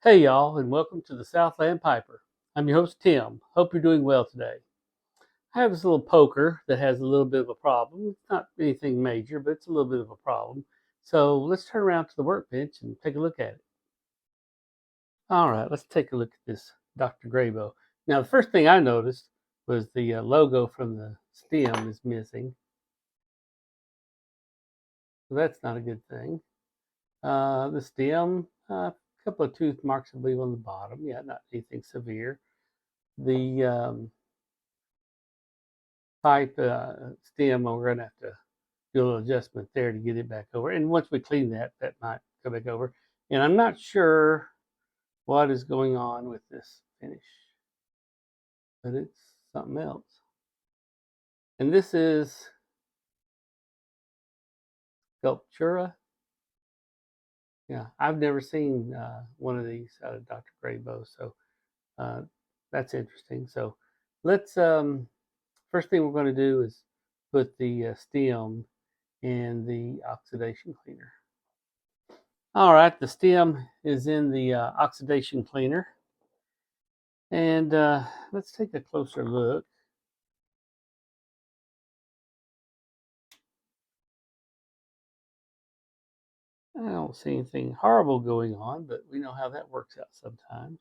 Hey y'all, and welcome to the Southland Piper. I'm your host Tim. Hope you're doing well today. I have this little poker that has a little bit of a problem. It's not anything major, but it's a little bit of a problem. So let's turn around to the workbench and take a look at it. All right, let's take a look at this Dr. Grabow. Now, the first thing I noticed was the logo from the stem is missing. So that's not a good thing. The stem, a couple of tooth marks, I believe, on the bottom. Yeah, not anything severe. The pipe stem, we're going to have to do a little adjustment there to get it back over. And once we clean that, that might go back over. And I'm not sure what is going on with this finish, but it's something else. And this is Sculptura. Yeah, I've never seen one of these out of Dr. Grabow, so uh, that's interesting. So let's, first thing we're going to do is put the stem in the oxidation cleaner. All right, the stem is in the oxidation cleaner. And let's take a closer look. I don't see anything horrible going on, but we know how that works out sometimes.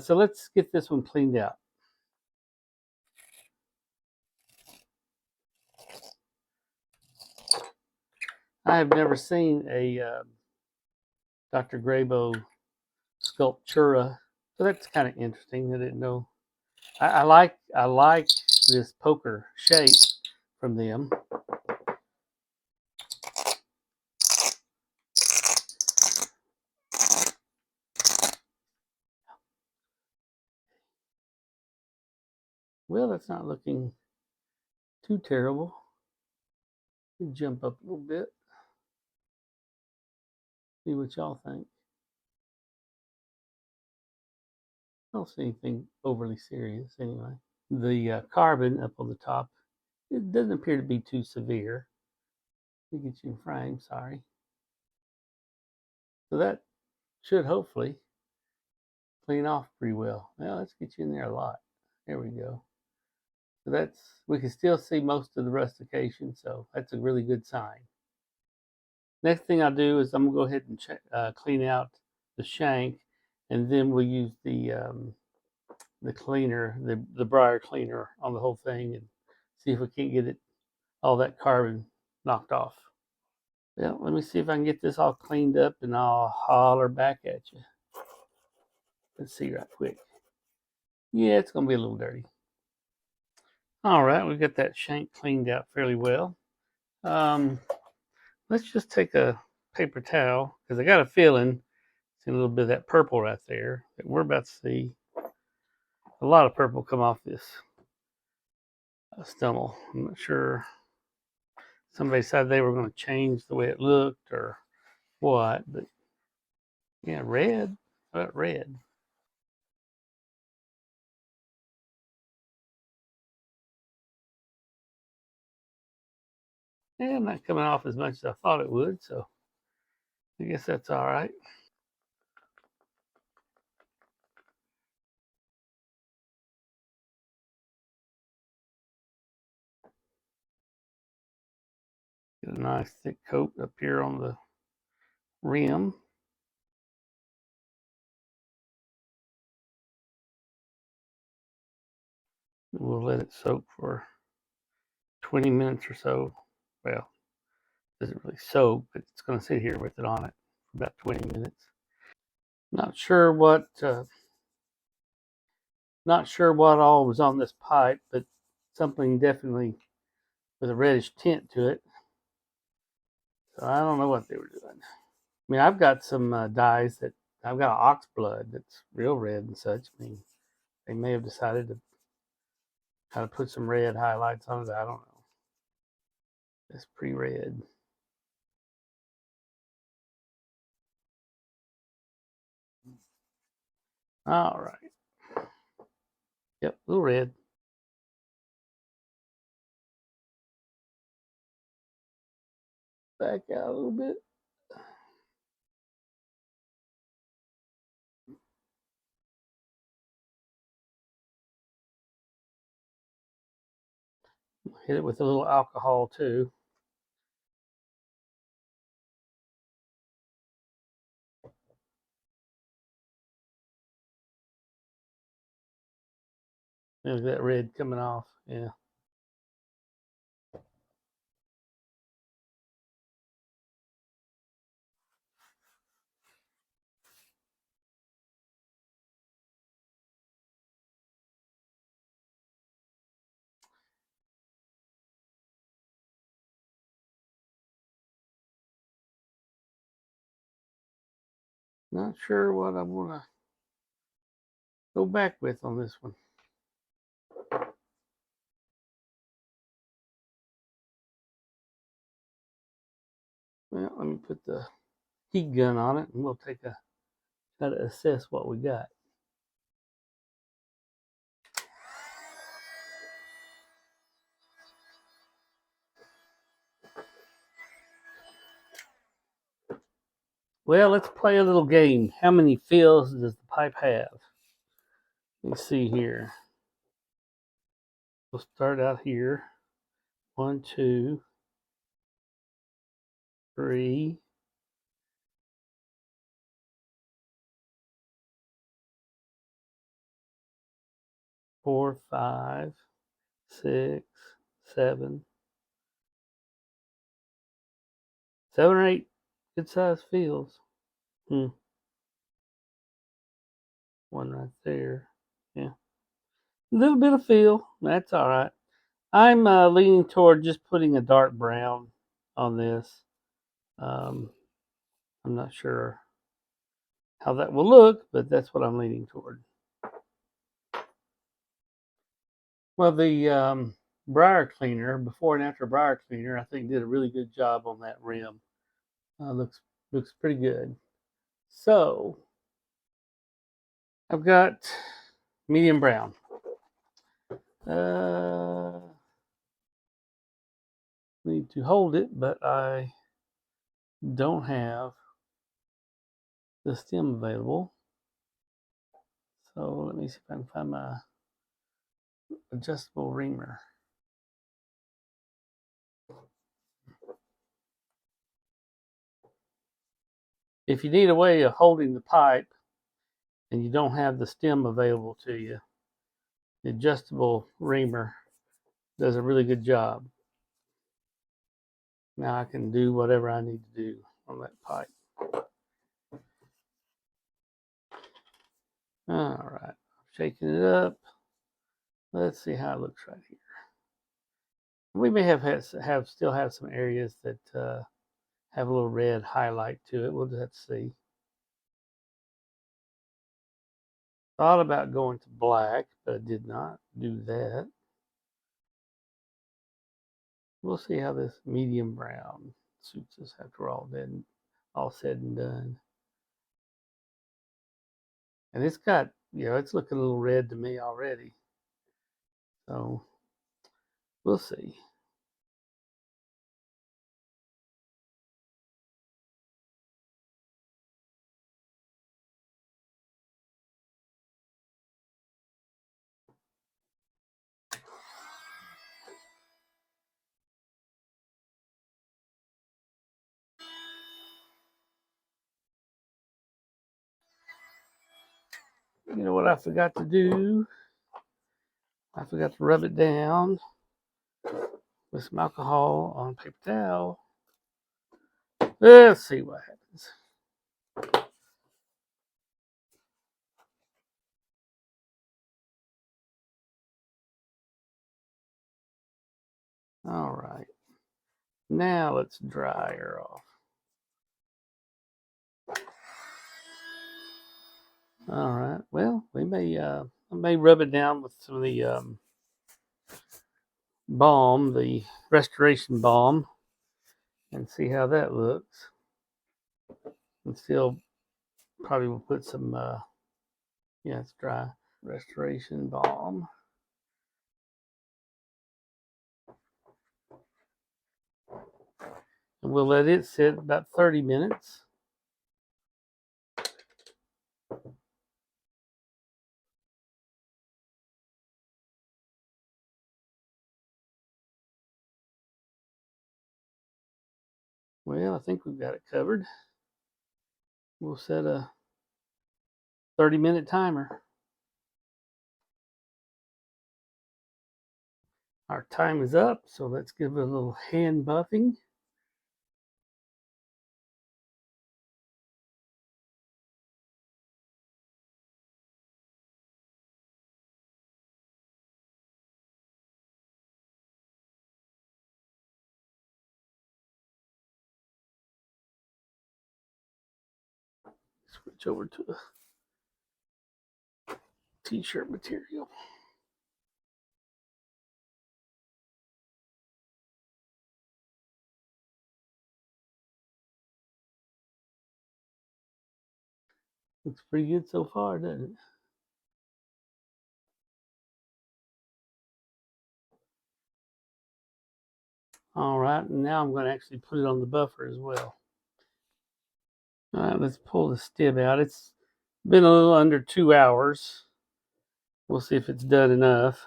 So let's get this one cleaned out. I have never seen a Dr. Grabow Sculptura, so that's kind of interesting. I didn't know. I like this poker shape from them. Well, that's not looking too terrible. Jump up a little bit. See what y'all think. I don't see anything overly serious anyway. The carbon up on the top, it doesn't appear to be too severe. Let me get you in frame, sorry. So that should hopefully clean off pretty well. Well, let's get you in there a lot. There we go. So that's, we can still see most of the rustication, so that's a really good sign. Next thing I'll do is I'm gonna go ahead and clean out the shank, and then we'll use the cleaner, the briar cleaner on the whole thing, and see if we can't get it all that carbon knocked off. Yeah, let me see if I can get this all cleaned up and I'll holler back at you. Let's see right quick. Yeah, it's going to be a little dirty. All right, we got that shank cleaned out fairly well. Um, let's just take a paper towel because I got a feeling see a little bit of that purple right there that we're about to see a lot of purple come off this stummel. I'm not sure. Somebody said they were going to change the way it looked or what, but yeah, red. How about red? Yeah, not coming off as much as I thought it would, so I guess that's all right. Get a nice thick coat up here on the rim. We'll let it soak for 20 minutes or so. Well, it doesn't really soak, but it's going to sit here with it on it for about 20 minutes. Not sure what all was on this pipe, but something definitely with a reddish tint to it. So I don't know what they were doing. I mean, I've got some dyes that I've got ox blood that's real red and such. I mean, they may have decided to kind of put some red highlights on it. I don't know. It's pretty red. All right. Yep, a little red. Back out a little bit. Hit it with a little alcohol too. Look at that red coming off. Yeah. Not sure what I want to go back with on this one. Well, let me put the heat gun on it and we'll try to assess what we got. Well, let's play a little game. How many fills does the pipe have? Let's see here. We'll start out here. 1, 2, 3, 4, 5, 6, 7, 7 or 8 good sized fills. One right there. Yeah. A little bit of fill. That's all right. I'm leaning toward just putting a dark brown on this. I'm not sure how that will look, but that's what I'm leaning toward. Well, the briar cleaner, before and after briar cleaner, I think did a really good job on that rim. Looks pretty good. So I've got medium brown. Need to hold it, but I don't have the stem available. So let me see if I can find my adjustable reamer. If you need a way of holding the pipe and you don't have the stem available to you, the adjustable reamer does a really good job. Now I can do whatever I need to do on that pipe. All right, shaking it up. Let's see how it looks right here. We may still have some areas that have a little red highlight to it. We'll just have to see. Thought about going to black, but I did not do that. We'll see how this medium brown suits us after all said and done. And it's got, it's looking a little red to me already. So we'll see. You know what I forgot to do? I forgot to rub it down with some alcohol on a paper towel. Let's see what happens. All right. Now let's dry her off. All right. Well, I may rub it down with some of the balm, the restoration balm, and see how that looks. And still probably will put some, it's dry, restoration balm. And we'll let it sit about 30 minutes. Well, I think we've got it covered. We'll set a 30-minute timer. Our time is up, so let's give it a little hand buffing. Switch over to the t-shirt material. Looks pretty good so far, doesn't it? All right, and now I'm going to actually put it on the buffer as well. All right, let's pull the stib out. It's been a little under 2 hours. We'll see if it's done enough.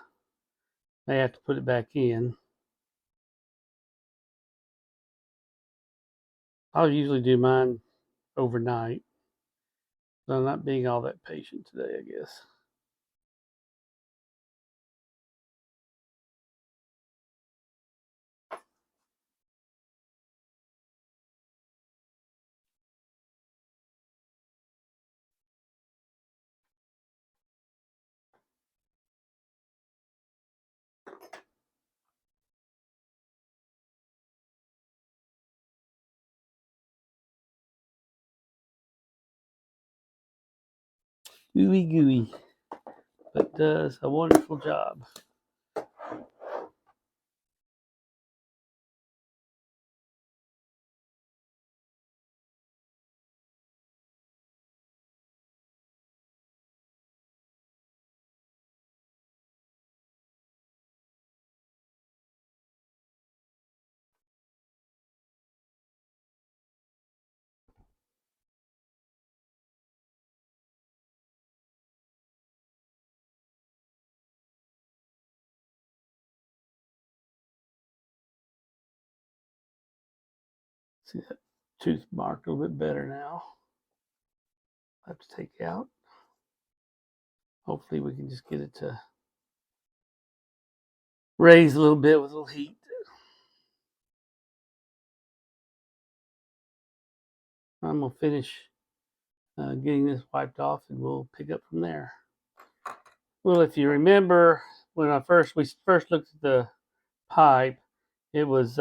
I have to put it back in. I'll usually do mine overnight. So I'm not being all that patient today, I guess. Gooey gooey, but does a wonderful job. See that tooth mark a little bit better now. I have to take out. Hopefully we can just get it to raise a little bit with a little heat. I'm gonna finish getting this wiped off, and we'll pick up from there. Well, if you remember, when we first looked at the pipe, it was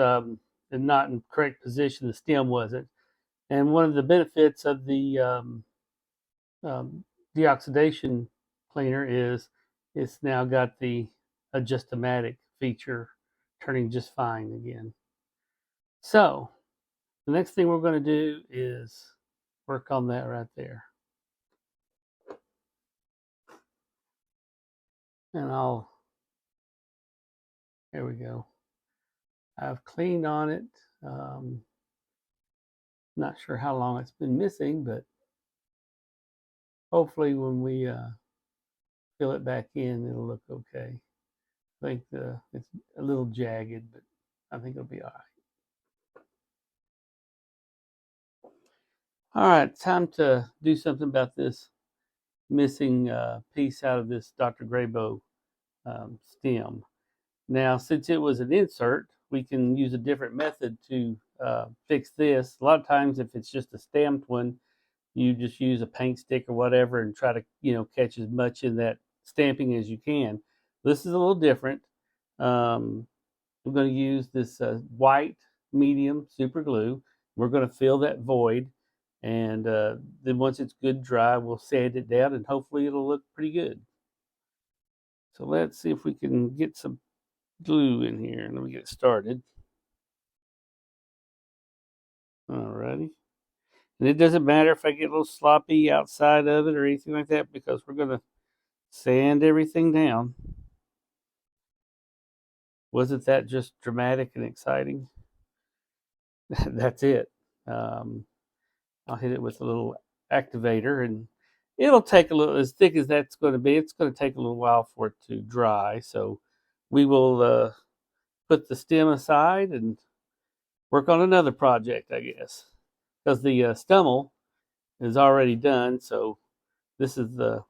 not in correct position. The stem wasn't, and one of the benefits of the um, deoxidation cleaner is it's now got the adjustomatic feature, turning just fine again. So the next thing we're going to do is work on that right there. And there we go. I've cleaned on it. Not sure how long it's been missing, but hopefully when we fill it back in, it'll look okay. I think it's a little jagged, but I think it'll be all right. All right, time to do something about this missing piece out of this Dr. Grabow stem. Now, since it was an insert, we can use a different method to fix this. A lot of times, if it's just a stamped one, you just use a paint stick or whatever and try to, catch as much in that stamping as you can. This is a little different. We're going to use this white medium super glue. We're going to fill that void, and then once it's good dry, we'll sand it down, and hopefully it'll look pretty good. So let's see if we can get some glue in here. Let me get it started. Alrighty. And it doesn't matter if I get a little sloppy outside of it or anything like that, because we're going to sand everything down. Wasn't that just dramatic and exciting? That's it. I'll hit it with a little activator, and it'll take a little, as thick as that's going to be, it's going to take a little while for it to dry. So we will put the stem aside, and work on another project, I guess, because the stummel is already done. So this is the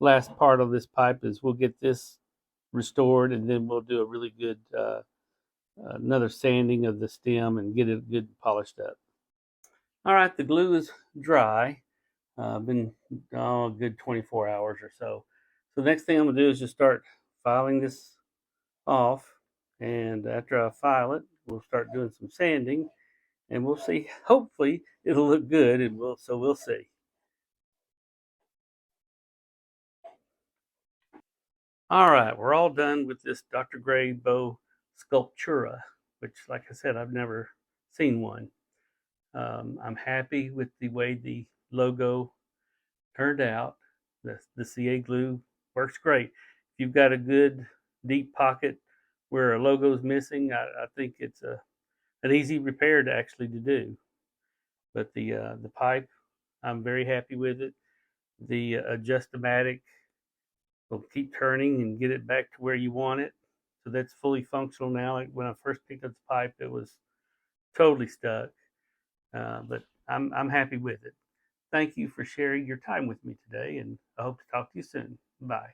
last part of this pipe. Is we'll get this restored, and then we'll do a really good another sanding of the stem and get it good polished up. All right, the glue is dry. Been a good 24 hours or so. So the next thing I'm gonna do is just start filing this off, and after I file it, we'll start doing some sanding, and we'll see. Hopefully, it'll look good, and we'll see. All right, we're all done with this Dr. Grabow Sculptura, which, like I said, I've never seen one. I'm happy with the way the logo turned out. The CA glue works great. If you've got a good deep pocket where a logo is missing, I think it's an easy repair to actually to do. But the pipe, I'm very happy with it. The adjustomatic will keep turning and get it back to where you want it. So that's fully functional now. Like when I first picked up the pipe, it was totally stuck. But I'm happy with it. Thank you for sharing your time with me today, and I hope to talk to you soon. Bye.